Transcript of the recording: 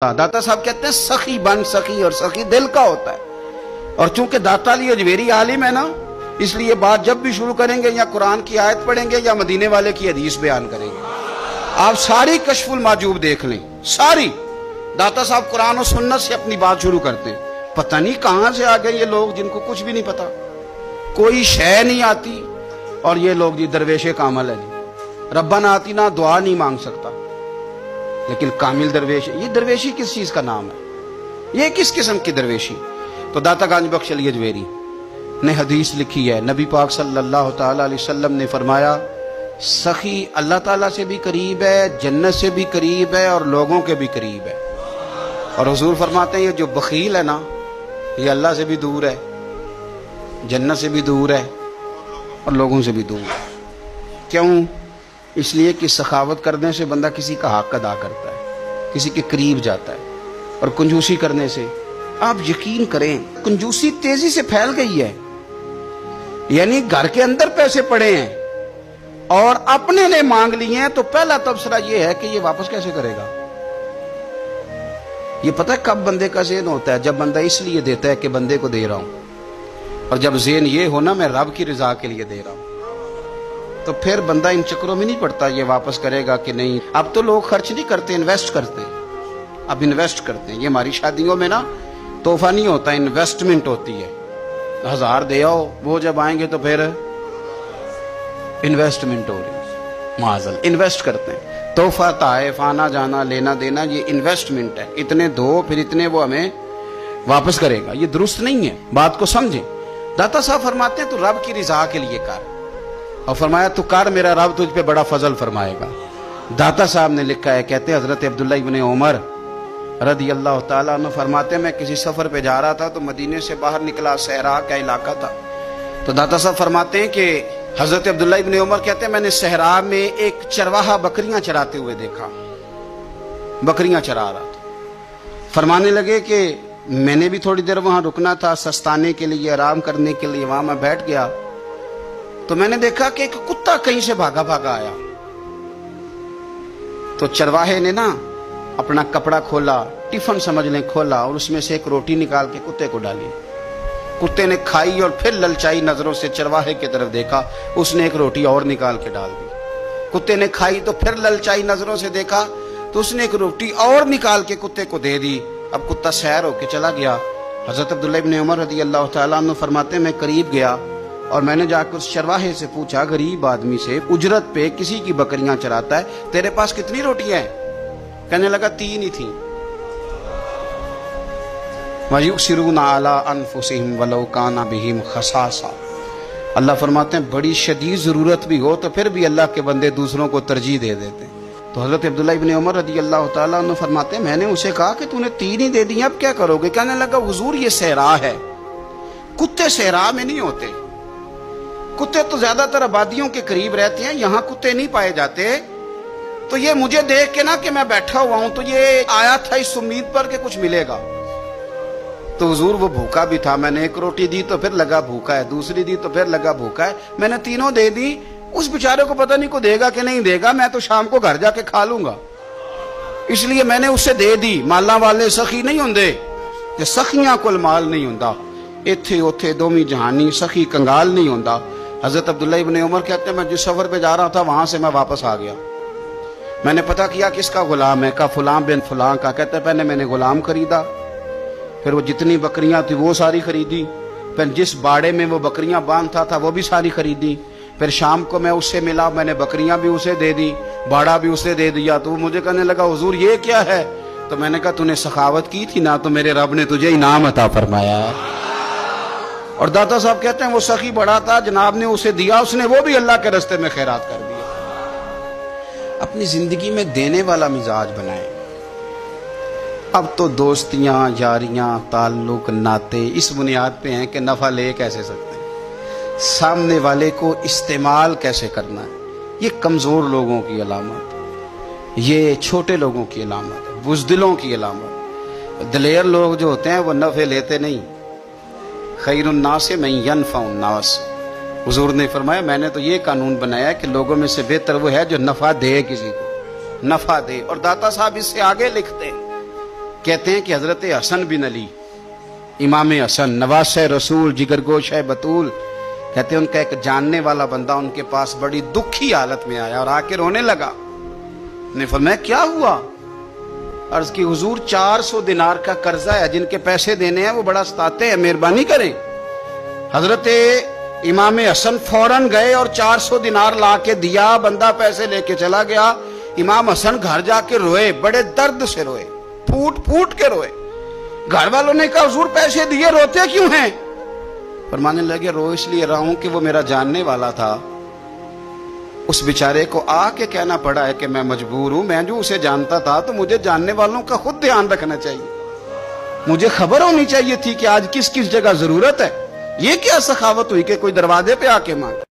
दाता साहब कहते हैं सखी बन सखी, और सखी दिल का होता है। और चूंकि दाता अली अजमेरी आलिम है ना, इसलिए बात जब भी शुरू करेंगे या कुरान की आयत पढ़ेंगे या मदीने वाले की हदीस बयान करेंगे। आप सारी कशफुल माजूब देख लें, सारी। दाता साहब कुरान और सुन्नत से अपनी बात शुरू करते हैं। पता नहीं कहां से आ गए ये लोग जिनको कुछ भी नहीं पता, कोई शय नहीं आती। और ये लोग जी दरवेशे कामल है जी, रब्बाना आतीना दुआ नहीं मांग सकता, लेकिन कामिल दरवेश। ये दरवेशी किस चीज का नाम है? ये किस किस्म की दरवेशी? तो दाता गंज बख्श अली अजमेरी ने हदीस लिखी है, नबी पाक सल्लल्लाहु ताला अलैहि वसल्लम ने फरमाया, सखी अल्लाह ताला से भी करीब है, जन्नत से भी करीब है, और लोगों के भी करीब है। और हुजूर फरमाते हैं ये जो बखील है ना, ये अल्लाह से भी दूर है, जन्नत से भी दूर है, और लोगों से भी दूर है। क्यों? इसलिए कि सखावत करने से बंदा किसी का हक अदा करता है, किसी के करीब जाता है। और कंजूसी करने से, आप यकीन करें, कंजूसी तेजी से फैल गई है। यानी घर के अंदर पैसे पड़े हैं और अपने ने मांग लिए हैं, तो पहला तबसरा यह है कि ये वापस कैसे करेगा। ये पता है कब बंदे का ज़हन होता है? जब बंदा इसलिए देता है कि बंदे को दे रहा हूं, और जब ज़हन ये हो ना मैं रब की रजा के लिए दे रहा हूं, तो फिर बंदा इन चक्करों में नहीं पड़ता ये वापस करेगा कि नहीं। अब तो लोग खर्च नहीं करते, इन्वेस्ट करते हैं। अब इन्वेस्ट करते हैं। ये हमारी शादियों में ना तोहफा नहीं होता, इन्वेस्टमेंट होती है। 1000 दे आओ, वो जब आएंगे तो फिर इन्वेस्टमेंट हो रही है, माजल इन्वेस्ट करते हैं। तोहफा ताइफ आना जाना लेना देना ये इन्वेस्टमेंट है। इतने दो फिर इतने वो हमें वापस करेगा, ये दुरुस्त नहीं है। बात को समझें। दाता साहब फरमाते हैं तू रब की रिजा के लिए कर, और फरमाया तू कर, मेरा रब तुझ पे बड़ा फजल फरमाएगा। दाता साहब ने लिखा है, कहते हैं हजरत अब्दुल्ला इब्ने उमर रदी अल्लाह ताला अन्हु फरमाते, मैं किसी सफर पे जा रहा था तो मदीने से बाहर निकला, सहरा का इलाका था। तो दाता साहब फरमाते हैं कि हजरत अब्दुल्ला इब्ने उमर कहते हैं मैंने सहरा में एक चरवाहा बकरियां चराते हुए देखा, बकरियां चरा रहा था। फरमाने लगे कि मैंने भी थोड़ी देर वहां रुकना था, सस्ताने के लिए, आराम करने के लिए। वहां मैं बैठ गया तो मैंने देखा कि एक कुत्ता कहीं से भागा भागा आया। तो चरवाहे ने ना अपना कपड़ा खोला, टिफिन समझ लें खोला, और उसमें से एक रोटी निकाल के कुत्ते को डाली। कुत्ते ने खाई और फिर ललचाई नजरों से चरवाहे की तरफ देखा, उसने एक रोटी और निकाल के डाल दी। कुत्ते ने खाई तो फिर ललचाई नजरों से देखा, तो उसने एक रोटी और निकाल के कुत्ते को दे दी। अब कुत्ता सैर होके चला गया। हजरत अब्दुल्ला इब्ने उमर रज़ी अल्लाह तआला अन्हु फरमाते, मैं करीब गया और मैंने जाकर उस चरवाहे से पूछा, गरीब आदमी से, उजरत पे किसी की बकरियां चराता है, तेरे पास कितनी रोटियां हैं? कहने लगा 3 ही थी। वयुसिरूना अला अनफुसिहिम वलौ काना बिहिम खसासा। अल्लाह फरमाते हैं बड़ी शदीद जरूरत भी हो तो फिर भी अल्लाह के बंदे दूसरों को तरजीह दे देते हैं। तो हजरत अब्दुल्ला इब्ने उमर रज़ी अल्लाह तआला अन्हु फरमाते हैं, मैंने उसे कहा कि तूने 3 ही दे दी, अब क्या करोगे? कहने लगा हुजूर ये सहरा है, कुत्ते सहरा में नहीं होते। कुत्ते तो ज्यादातर आबादियों के करीब रहते हैं, यहाँ कुत्ते नहीं पाए जाते। तो ये मुझे देख के ना कि मैं बैठा हुआ हूं, तो ये आया था इस उम्मीद पर कि कुछ मिलेगा। तो हुजूर वो भूखा भी था, मैंने एक रोटी दी तो फिर लगा भूखा है, दूसरी दी तो फिर लगा भूखा है, मैंने 3 दे दी। उस बेचारे को पता नहीं को देगा कि नहीं देगा, मैं तो शाम को घर जाके खा लूंगा, इसलिए मैंने उससे दे दी। माला वाले सखी नहीं होंगे, सखियां कुल माल नहीं होंदा, इत्थे उथे दोमी जहानी सखी कंगाल नहीं होंदा। हजरत अब्दुल्ला इब्ने उमर कहते हैं मैं जिस सफर पे जा रहा था वहां से मैं वापस आ गया। मैंने पता किया किसका गुलाम है, का फलां बिन फलां का। कहते हैं पहले मैंने गुलाम खरीदा, फिर वो जितनी बकरियां थी वो सारी खरीदी, फिर जिस बाड़े में वो बकरियां बांधता था वो भी सारी खरीदी। फिर शाम को मैं उससे मिला, मैंने बकरियां भी उसे दे दी, बाड़ा भी उसे दे दिया। तो वो मुझे कहने लगा हुजूर ये क्या है? तो मैंने कहा तूने सखावत की थी ना, तो मेरे रब ने तुझे इनाम अता फरमाया। और दाता साहब कहते हैं वो सखी बड़ा था, जनाब ने उसे दिया, उसने वो भी अल्लाह के रास्ते में खैरात कर दिया। अपनी जिंदगी में देने वाला मिजाज बनाएं। अब तो दोस्तियां, यारियां, ताल्लुक, नाते इस बुनियाद पे हैं कि नफा ले कैसे सकते हैं, सामने वाले को इस्तेमाल कैसे करना है। ये कमजोर लोगों की अलामत, ये छोटे लोगों की अलामत है, बुज़दिलों की अलामत। दलेर लोग जो होते हैं वो नफे लेते नहीं। खैरुन्नास मन यनफ़उन्नास, हुजूर ने फरमाया मैंने तो ये कानून बनाया कि लोगों में से बेहतर वो है जो नफा दे, किसी को नफा दे। और दाता साहब इससे आगे लिखते हैं کہتے ہیں کہ حضرت حسن بن علی امام حسن نواسہ رسول جگرگوشہ بطول، کہتے ہیں ان کا ایک جاننے والا بندہ ان کے پاس بڑی دکھی حالت میں آیا اور آ کے رونے لگا. نے فرمایا کیا ہوا؟ عرض کی حضور 400 دینار کا قرضہ ہے، جن کے پیسے دینے ہیں وہ بڑا ستاتے ہیں، مہربانی کریں. حضرت امام حسن فوراً گئے اور 400 دینار لا کے دیا، بندہ پیسے لے کے چلا گیا. امام حسن گھر جا کے روئے، بڑے درد سے روئے، پھوٹ پھوٹ کے روئے. گھر والوں نے کہا حضور پیسے دیے، روتے کیوں ہیں؟ فرمانے لگے رو اس لیے رہا ہوں کہ وہ میرا جاننے والا تھا، اس بیچارے کو آ کے کہنا پڑا ہے کہ میں مجبور ہوں. میں جو اسے جانتا تھا تو مجھے جاننے والوں کا خود دھیان رکھنا چاہیے، مجھے خبر ہونی چاہیے تھی کہ آج کس کس جگہ ضرورت ہے. یہ کیا سخاوت ہوئی کہ کوئی دروازے پہ آ کے مانگے.